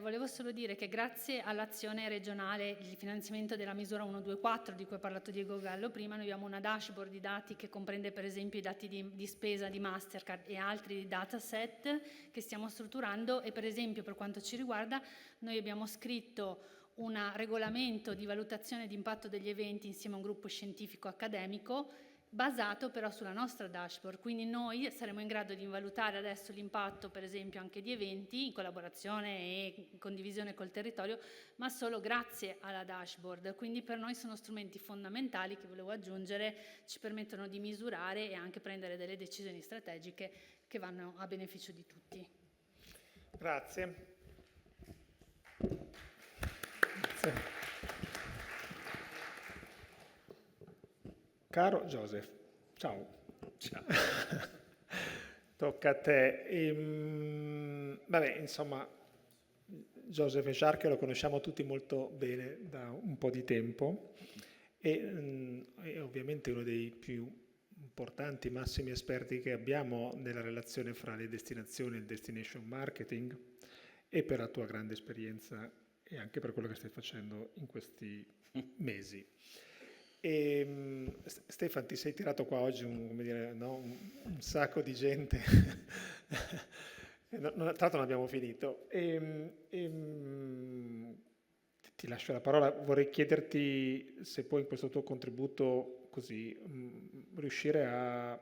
Volevo solo dire che grazie all'azione regionale, il finanziamento della misura 124 di cui ha parlato Diego Gallo prima, noi abbiamo una dashboard di dati che comprende per esempio i dati di spesa di Mastercard e altri dataset che stiamo strutturando, e per esempio per quanto ci riguarda noi abbiamo scritto un regolamento di valutazione di impatto degli eventi insieme a un gruppo scientifico accademico basato però sulla nostra dashboard, quindi noi saremo in grado di valutare adesso l'impatto per esempio anche di eventi in collaborazione e in condivisione col territorio, ma solo grazie alla dashboard. Quindi per noi sono strumenti fondamentali che, volevo aggiungere, ci permettono di misurare e anche prendere delle decisioni strategiche che vanno a beneficio di tutti. Grazie. Caro Joseph, ciao. Ciao. Tocca a te. Vabbè, insomma, Joseph Echarque lo conosciamo tutti molto bene da un po' di tempo e è ovviamente uno dei più importanti, massimi esperti che abbiamo nella relazione fra le destinazioni e il destination marketing, e per la tua grande esperienza e anche per quello che stai facendo in questi mesi. Stefan, ti sei tirato qua oggi un sacco di gente, tra l'altro non abbiamo finito. Ti lascio la parola, vorrei chiederti se poi in questo tuo contributo così riuscire a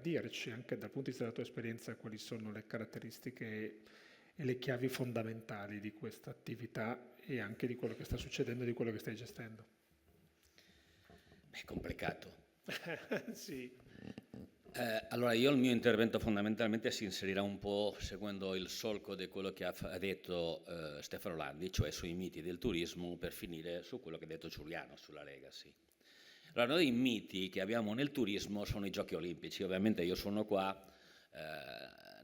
dirci anche dal punto di vista della tua esperienza quali sono le caratteristiche e le chiavi fondamentali di questa attività e anche di quello che sta succedendo e di quello che stai gestendo. È complicato. Sì. Allora, io il mio intervento fondamentalmente si inserirà un po' seguendo il solco di quello che ha detto Stefano Landi, cioè sui miti del turismo, per finire su quello che ha detto Giuliano sulla legacy. Allora, noi i miti che abbiamo nel turismo sono i Giochi Olimpici. Ovviamente io sono qua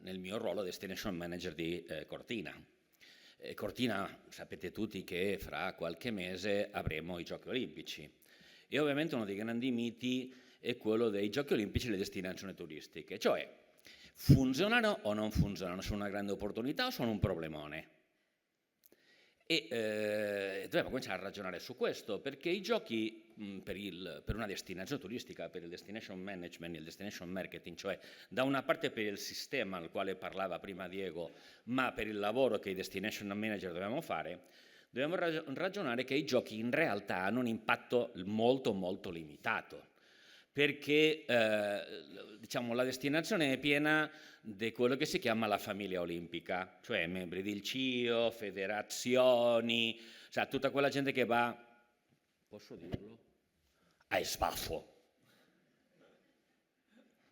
nel mio ruolo destination manager di Cortina. Cortina, sapete tutti che fra qualche mese avremo i Giochi Olimpici. E ovviamente uno dei grandi miti è quello dei Giochi Olimpici e le destinazioni turistiche, cioè funzionano o non funzionano, sono una grande opportunità o sono un problemone? E dobbiamo cominciare a ragionare su questo, perché i giochi per una destinazione turistica, per il destination management e il destination marketing, cioè da una parte per il sistema al quale parlava prima Diego, ma per il lavoro che i destination manager dobbiamo fare, dobbiamo ragionare che i giochi in realtà hanno un impatto molto molto limitato, perché diciamo, la destinazione è piena di quello che si chiama la famiglia olimpica, cioè membri del CIO, federazioni, cioè tutta quella gente che va, posso dirlo, a sbaffo.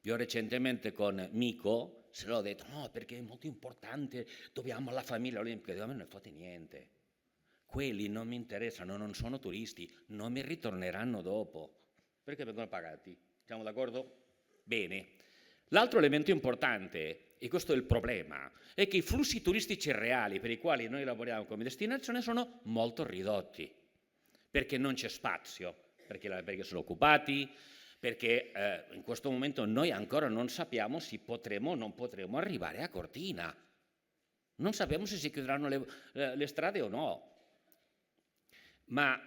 Io recentemente con Mico se l'ho detto, no, perché è molto importante, dobbiamo alla famiglia olimpica, a me non ne fate niente. Quelli non mi interessano, non sono turisti, non mi ritorneranno dopo, perché vengono pagati. Siamo d'accordo? Bene. L'altro elemento importante, e questo è il problema, è che i flussi turistici reali per i quali noi lavoriamo come destinazione sono molto ridotti, perché non c'è spazio, perché sono occupati, perché in questo momento noi ancora non sappiamo se potremo o non potremo arrivare a Cortina. Non sappiamo se si chiuderanno le strade o no. Ma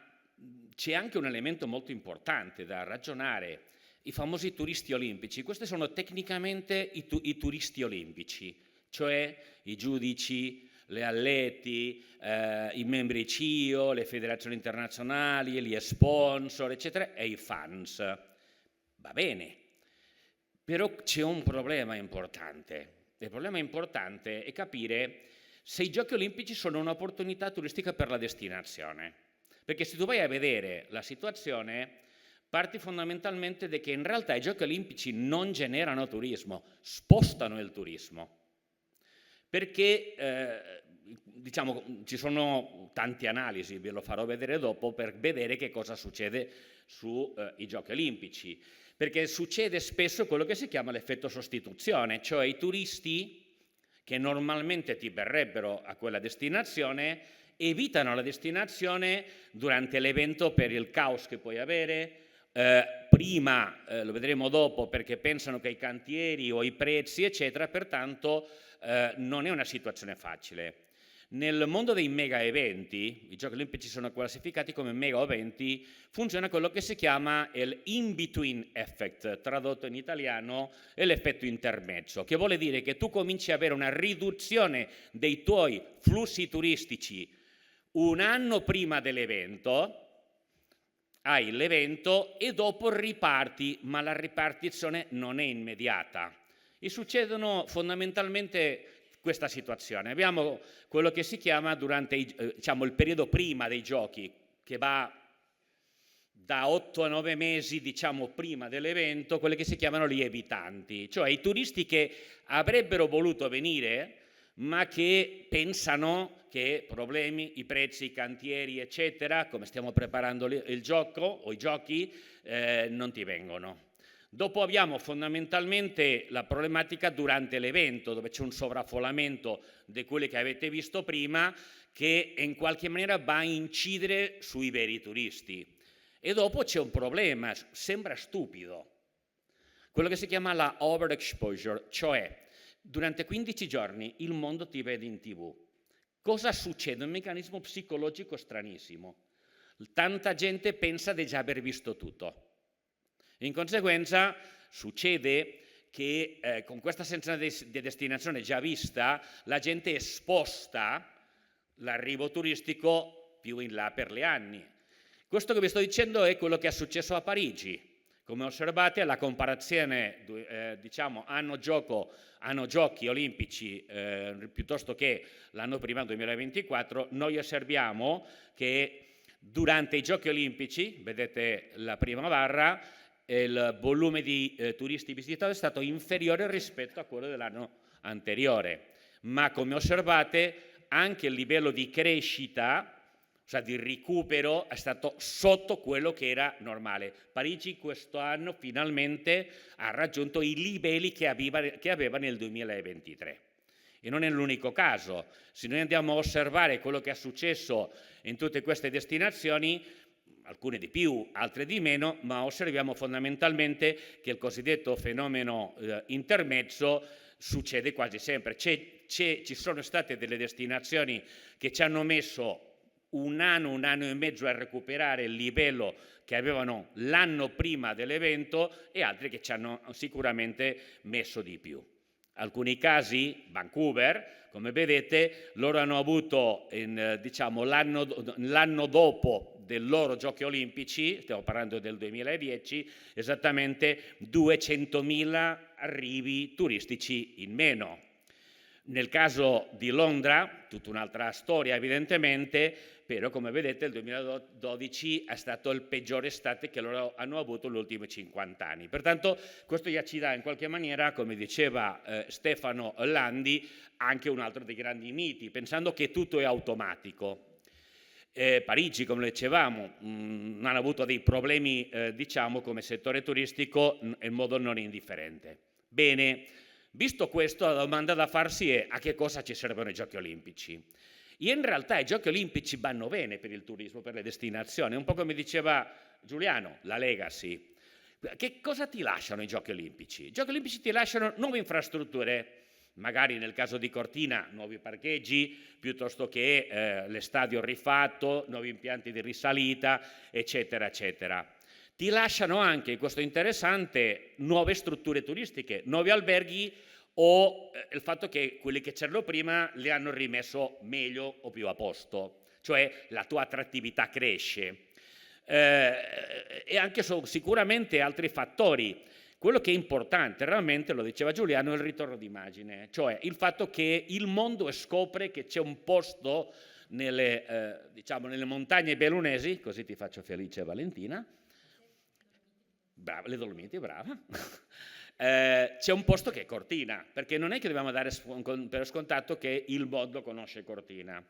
c'è anche un elemento molto importante da ragionare, i famosi turisti olimpici. Questi sono tecnicamente i turisti olimpici, cioè i giudici, le atleti, i membri CIO, le federazioni internazionali, gli sponsor, eccetera, e i fans. Va bene, Però c'è un problema importante. Il problema importante è capire se i Giochi Olimpici sono un'opportunità turistica per la destinazione. Perché se tu vai a vedere la situazione, parti fondamentalmente da che in realtà i Giochi Olimpici non generano turismo, spostano il turismo. Perché diciamo, ci sono tante analisi, ve lo farò vedere dopo, per vedere che cosa succede sui Giochi Olimpici. Perché succede spesso quello che si chiama l'effetto sostituzione, cioè i turisti che normalmente ti verrebbero a quella destinazione evitano la destinazione durante l'evento per il caos che puoi avere, prima, lo vedremo dopo, perché pensano che i cantieri o i prezzi, eccetera, pertanto non è una situazione facile. Nel mondo dei mega eventi, i Giochi Olimpici sono classificati come mega eventi, funziona quello che si chiama il in-between effect, tradotto in italiano è l'effetto intermezzo, che vuole dire che tu cominci ad avere una riduzione dei tuoi flussi turistici un anno prima dell'evento, hai l'evento e dopo riparti, ma la ripartizione non è immediata. E succedono fondamentalmente questa situazione. Abbiamo quello che si chiama durante diciamo, il periodo prima dei giochi, che va da 8 a 9 mesi, diciamo, prima dell'evento, quelle che si chiamano gli evitanti, cioè i turisti che avrebbero voluto venire, ma che pensano che problemi, i prezzi, i cantieri, eccetera, come stiamo preparando il gioco o i giochi, non ti vengono. Dopo abbiamo fondamentalmente la problematica durante l'evento, dove c'è un sovraffollamento di quelli che avete visto prima, che in qualche maniera va a incidere sui veri turisti. E dopo c'è un problema, sembra stupido, quello che si chiama la overexposure, cioè durante 15 giorni il mondo ti vede in TV. Cosa succede? Un meccanismo psicologico stranissimo. Tanta gente pensa di già aver visto tutto. In conseguenza succede che con questa sensazione di destinazione già vista, la gente sposta l'arrivo turistico più in là per gli anni. Questo che vi sto dicendo è quello che è successo a Parigi. Come osservate, la comparazione, diciamo, anno giochi olimpici piuttosto che l'anno prima, 2024, noi osserviamo che durante i giochi olimpici, vedete la prima barra, il volume di turisti visitati è stato inferiore rispetto a quello dell'anno anteriore, ma come osservate anche il livello di crescita, cioè di recupero, è stato sotto quello che era normale. Parigi quest'anno finalmente ha raggiunto i livelli che aveva nel 2023. E non è l'unico caso. Se noi andiamo a osservare quello che è successo in tutte queste destinazioni, alcune di più, altre di meno, ma osserviamo fondamentalmente che il cosiddetto fenomeno intermezzo succede quasi sempre. Ci sono state delle destinazioni che ci hanno messo un anno e mezzo a recuperare il livello che avevano l'anno prima dell'evento e altre che ci hanno sicuramente messo di più. Alcuni casi, Vancouver, come vedete, loro hanno avuto diciamo, l'anno dopo dei loro giochi olimpici, stiamo parlando del 2010, esattamente 200.000 arrivi turistici in meno. Nel caso di Londra, tutta un'altra storia evidentemente, però come vedete il 2012 è stato il peggiore estate che loro hanno avuto negli ultimi 50 anni. Pertanto questo già ci dà in qualche maniera, come diceva Stefano Landi, anche un altro dei grandi miti, pensando che tutto è automatico. Parigi, come dicevamo, hanno avuto dei problemi, diciamo, come settore turistico in modo non indifferente. Bene, visto questo, la domanda da farsi è: a che cosa ci servono i Giochi Olimpici? E in realtà i Giochi Olimpici vanno bene per il turismo, per le destinazioni, un po' come diceva Giuliano, la legacy. Che cosa ti lasciano i Giochi Olimpici? I Giochi Olimpici ti lasciano nuove infrastrutture, magari nel caso di Cortina nuovi parcheggi, piuttosto che l'estadio rifatto, nuovi impianti di risalita, eccetera, eccetera. Ti lasciano anche, questo è interessante, nuove strutture turistiche, nuovi alberghi o il fatto che quelli che c'erano prima li hanno rimesso meglio o più a posto, cioè la tua attrattività cresce. E anche sicuramente altri fattori. Quello che è importante, realmente, lo diceva Giuliano, è il ritorno d'immagine, cioè il fatto che il mondo scopre che c'è un posto nelle montagne bellunesi, così ti faccio felice Valentina, brava, le Dolomiti, brava, c'è un posto che è Cortina, perché non è che dobbiamo dare per scontato che il mondo conosce Cortina.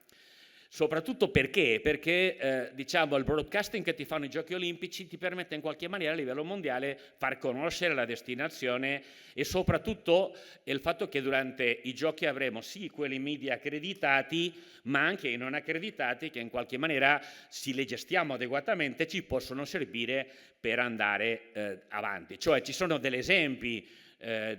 Soprattutto perché diciamo, il broadcasting che ti fanno i Giochi Olimpici ti permette in qualche maniera a livello mondiale far conoscere la destinazione, e soprattutto il fatto che durante i Giochi avremo sì quelli media accreditati, ma anche i non accreditati che in qualche maniera, se li gestiamo adeguatamente, ci possono servire per andare avanti. Cioè ci sono degli esempi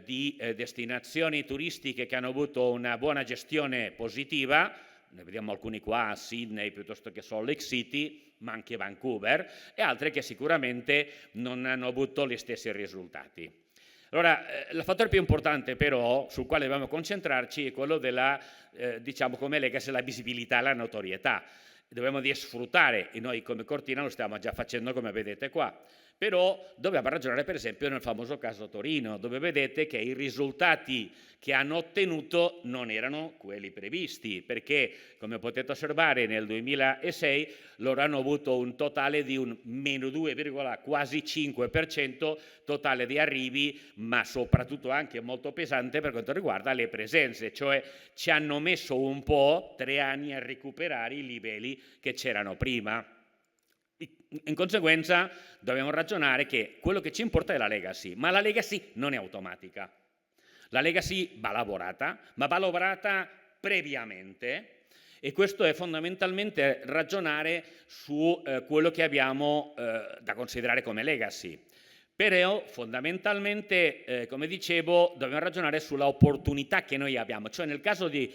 di destinazioni turistiche che hanno avuto una buona gestione positiva. Ne vediamo alcuni qua, Sydney piuttosto che Salt Lake City, ma anche Vancouver, e altre che sicuramente non hanno avuto gli stessi risultati. Allora, il fattore più importante però, sul quale dobbiamo concentrarci, è quello della, diciamo come legacy, la visibilità e la notorietà. Dobbiamo sfruttare, e noi come Cortina lo stiamo già facendo come vedete qua. Però dobbiamo ragionare per esempio nel famoso caso Torino, dove vedete che i risultati che hanno ottenuto non erano quelli previsti, perché come potete osservare nel 2006 loro hanno avuto un totale di un meno 2, quasi 5% totale di arrivi, ma soprattutto anche molto pesante per quanto riguarda le presenze, cioè ci hanno messo un po', 3 anni, a recuperare i livelli che c'erano prima. In conseguenza dobbiamo ragionare che quello che ci importa è la legacy, ma la legacy non è automatica. La legacy va lavorata, ma va lavorata previamente, e questo è fondamentalmente ragionare su quello che abbiamo da considerare come legacy. Però fondamentalmente, come dicevo, dobbiamo ragionare sulla opportunità che noi abbiamo, cioè nel caso di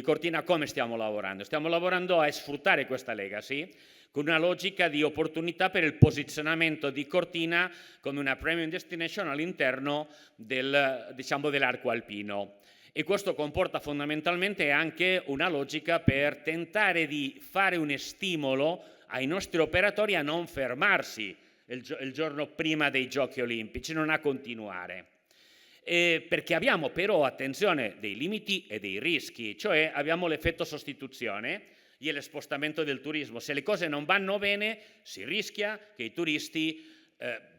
Cortina come stiamo lavorando? Stiamo lavorando a sfruttare questa legacy con una logica di opportunità per il posizionamento di Cortina come una premium destination all'interno dell'arco alpino. E questo comporta fondamentalmente anche una logica per tentare di fare un stimolo ai nostri operatori a non fermarsi il giorno prima dei Giochi Olimpici, non a continuare. Perché abbiamo però, attenzione, dei limiti e dei rischi, cioè abbiamo l'effetto sostituzione e lo spostamento del turismo. Se le cose non vanno bene si rischia che i turisti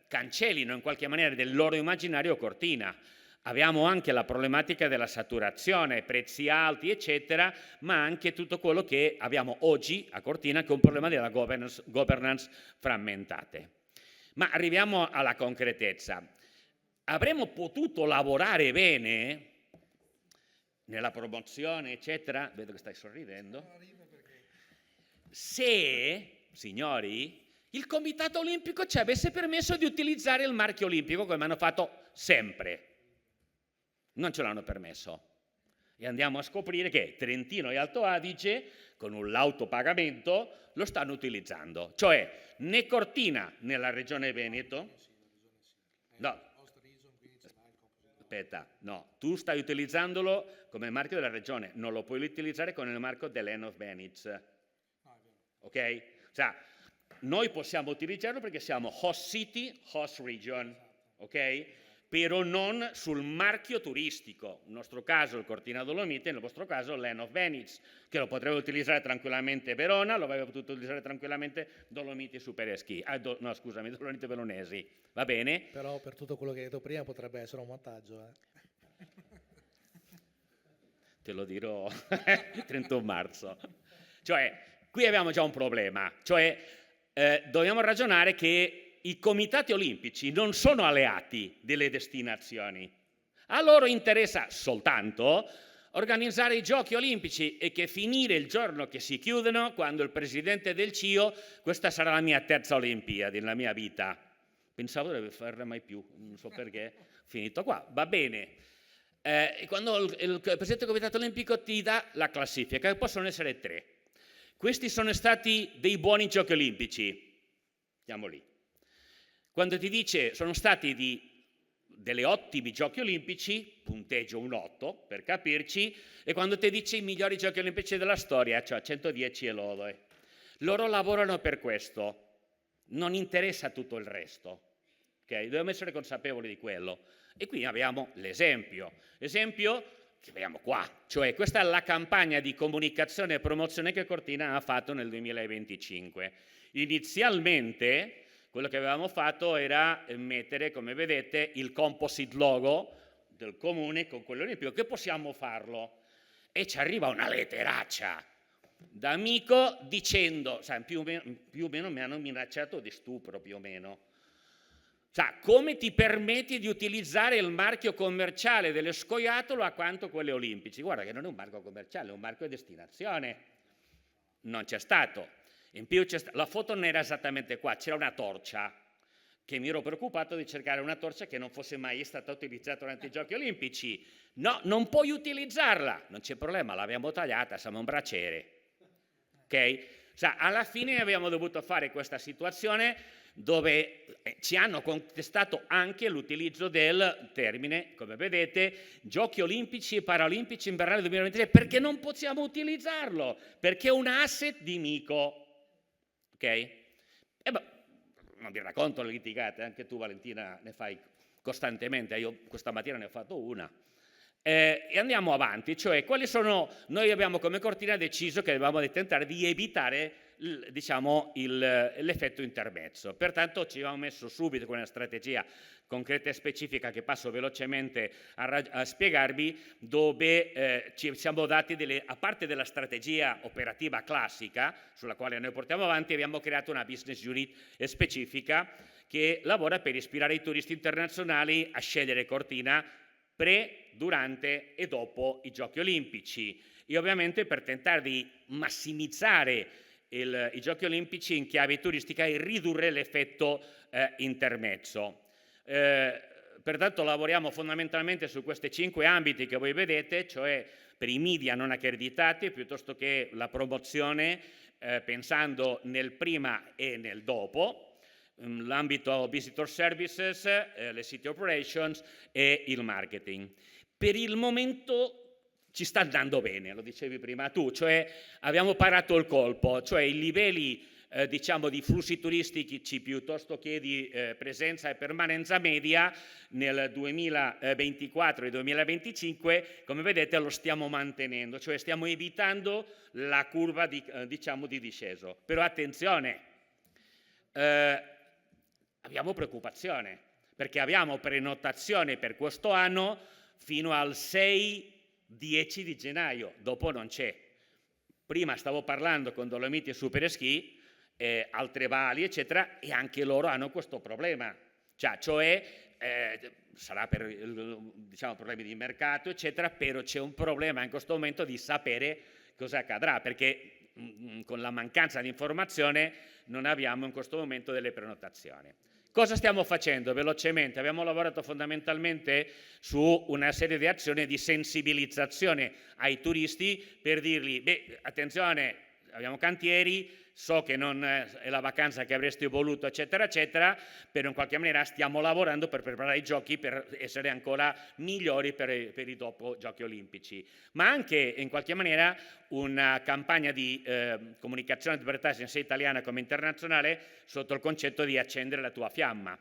cancellino in qualche maniera del loro immaginario Cortina. Abbiamo anche la problematica della saturazione, prezzi alti eccetera, ma anche tutto quello che abbiamo oggi a Cortina, che è un problema della governance frammentate. Ma arriviamo alla concretezza. Avremmo potuto lavorare bene nella promozione eccetera, vedo che stai sorridendo, se, signori, il Comitato Olimpico ci avesse permesso di utilizzare il marchio olimpico come hanno fatto sempre. Non ce l'hanno permesso. E andiamo a scoprire che Trentino e Alto Adige, con un lauto pagamento, lo stanno utilizzando. Cioè, né Cortina nella regione Veneto, no, aspetta, no, tu stai utilizzandolo come marchio della regione, non lo puoi utilizzare con il marchio dell'En of Venice. Ok? Cioè, noi possiamo utilizzarlo perché siamo host city, host region, ok? Però non sul marchio turistico. Nel nostro caso il Cortina Dolomiti, nel vostro caso l'En of Venice, che lo potrebbe utilizzare tranquillamente Verona, lo avrebbe potuto utilizzare tranquillamente Dolomiti Supereschi. No, scusami, Dolomiti Veronesi. Va bene? Però per tutto quello che hai detto prima potrebbe essere un vantaggio. Te lo dirò il 31 marzo. Cioè, qui abbiamo già un problema, cioè dobbiamo ragionare che i comitati olimpici non sono alleati delle destinazioni. A loro interessa soltanto organizzare i Giochi Olimpici e che finire il giorno che si chiudono, quando il presidente del CIO, questa sarà la mia terza Olimpiadi nella mia vita. Pensavo di farne mai più, non so perché, finito qua, va bene. Quando il presidente del comitato olimpico ti dà la classifica, che possono essere 3. Questi sono stati dei buoni Giochi Olimpici, andiamo lì. Quando ti dice sono stati delle ottimi Giochi Olimpici, punteggio un 8 per capirci, e quando ti dice i migliori Giochi Olimpici della storia, cioè 110 e lode. Loro lavorano per questo, non interessa tutto il resto, ok? Dobbiamo essere consapevoli di quello. E qui abbiamo l'esempio che vediamo qua, cioè questa è la campagna di comunicazione e promozione che Cortina ha fatto nel 2025. Inizialmente quello che avevamo fatto era mettere, come vedete, il composite logo del comune con quello olimpico, che possiamo farlo. E ci arriva una letteraccia da amico dicendo, sai, più o meno mi hanno minacciato di stupro, più o meno. Come ti permetti di utilizzare il marchio commerciale dello scoiattolo a quanto quelle olimpici? Guarda che non è un marchio commerciale, è un marchio di destinazione. Non c'è stato. In più la foto non era esattamente qua, c'era una torcia, che mi ero preoccupato di cercare una torcia che non fosse mai stata utilizzata durante i Giochi Olimpici. No, non puoi utilizzarla. Non c'è problema, l'abbiamo tagliata, siamo un braciere. Ok? Alla fine abbiamo dovuto fare questa situazione dove ci hanno contestato anche l'utilizzo del termine, come vedete, Giochi Olimpici e Paralimpici Invernali 2023, perché non possiamo utilizzarlo, perché è un asset di Mico. Ok? Non vi racconto le litigate, anche tu Valentina ne fai costantemente, io questa mattina ne ho fatto una. E andiamo avanti, cioè noi abbiamo come Cortina deciso che dovevamo tentare di evitare l'effetto intermezzo. Pertanto ci abbiamo messo subito con una strategia concreta e specifica che passo velocemente a spiegarvi, dove ci siamo dati a parte della strategia operativa classica sulla quale noi portiamo avanti, abbiamo creato una business unit specifica che lavora per ispirare i turisti internazionali a scegliere Cortina pre, durante e dopo i Giochi Olimpici, e ovviamente per tentare di massimizzare i Giochi Olimpici in chiave turistica e ridurre l'effetto intermezzo. Pertanto lavoriamo fondamentalmente su questi 5 ambiti che voi vedete, cioè per i media non accreditati, piuttosto che la promozione, pensando nel prima e nel dopo, l'ambito visitor services, le city operations e il marketing. Per il momento ci sta andando bene, lo dicevi prima tu, cioè abbiamo parato il colpo, cioè i livelli di flussi turistici piuttosto che di presenza e permanenza media nel 2024 e 2025, come vedete, lo stiamo mantenendo, cioè stiamo evitando la curva di disceso. Però attenzione, abbiamo preoccupazione, perché abbiamo prenotazione per questo anno fino al 6-10 di gennaio, dopo non c'è. Prima stavo parlando con Dolomiti e Super Ski, altre valli, eccetera, e anche loro hanno questo problema. Cioè sarà per problemi di mercato, eccetera, però c'è un problema in questo momento di sapere cosa accadrà, perché con la mancanza di informazione non abbiamo in questo momento delle prenotazioni. Cosa stiamo facendo? Velocemente, abbiamo lavorato fondamentalmente su una serie di azioni di sensibilizzazione ai turisti per dirgli, attenzione, abbiamo cantieri, so che non è la vacanza che avresti voluto, eccetera, eccetera, però in qualche maniera stiamo lavorando per preparare i giochi per essere ancora migliori per i dopo Giochi Olimpici. Ma anche in qualche maniera una campagna di comunicazione di advertising sia italiana come internazionale sotto il concetto di accendere la tua fiamma.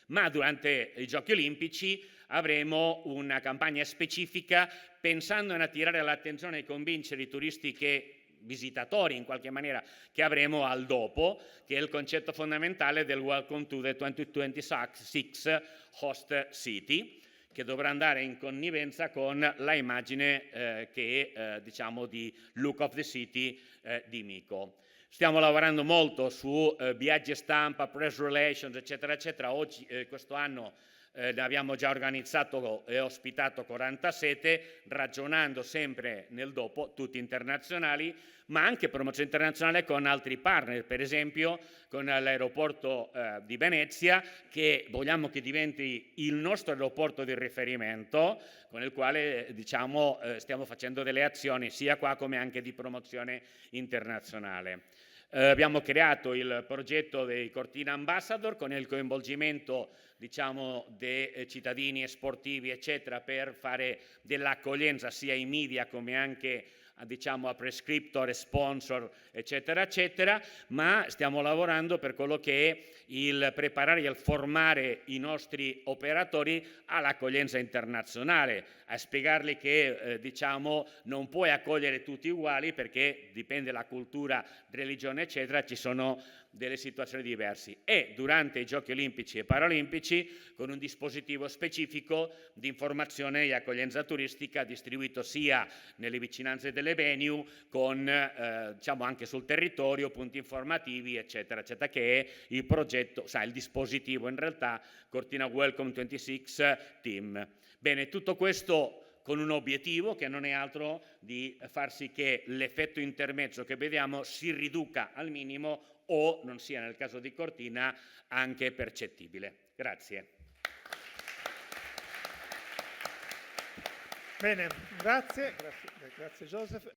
Ma durante i Giochi Olimpici avremo una campagna specifica pensando in attirare l'attenzione e convincere i turisti visitatori in qualche maniera che avremo al dopo, che è il concetto fondamentale del Welcome to the 2026 Host City, che dovrà andare in connivenza con la immagine di Look of the City di Mico. Stiamo lavorando molto su viaggi stampa, press relations, eccetera, eccetera. Oggi, questo anno, ne abbiamo già organizzato e ospitato 47, ragionando sempre nel dopo, tutti internazionali, ma anche promozione internazionale con altri partner, per esempio con l'aeroporto di Venezia, che vogliamo che diventi il nostro aeroporto di riferimento, con il quale stiamo facendo delle azioni sia qua come anche di promozione internazionale. Abbiamo creato il progetto dei Cortina Ambassador con il coinvolgimento dei cittadini e sportivi, eccetera, per fare dell'accoglienza sia ai media come anche diciamo, a prescriptor e sponsor, eccetera, eccetera, ma stiamo lavorando per quello che è il preparare e il formare i nostri operatori all'accoglienza internazionale, a spiegargli che diciamo, non puoi accogliere tutti uguali perché dipende dalla cultura, religione, eccetera, ci sono delle situazioni diverse. E durante i Giochi Olimpici e Paralimpici con un dispositivo specifico di informazione e accoglienza turistica distribuito sia nelle vicinanze delle venue con diciamo anche sul territorio, punti informativi, eccetera, eccetera, che è il progetto, il dispositivo in realtà Cortina Welcome 26 Team. Bene, tutto questo con un obiettivo che non è altro di far sì che l'effetto intermezzo che vediamo si riduca al minimo o non sia, nel caso di Cortina, anche percettibile. Grazie. Bene, grazie Joseph.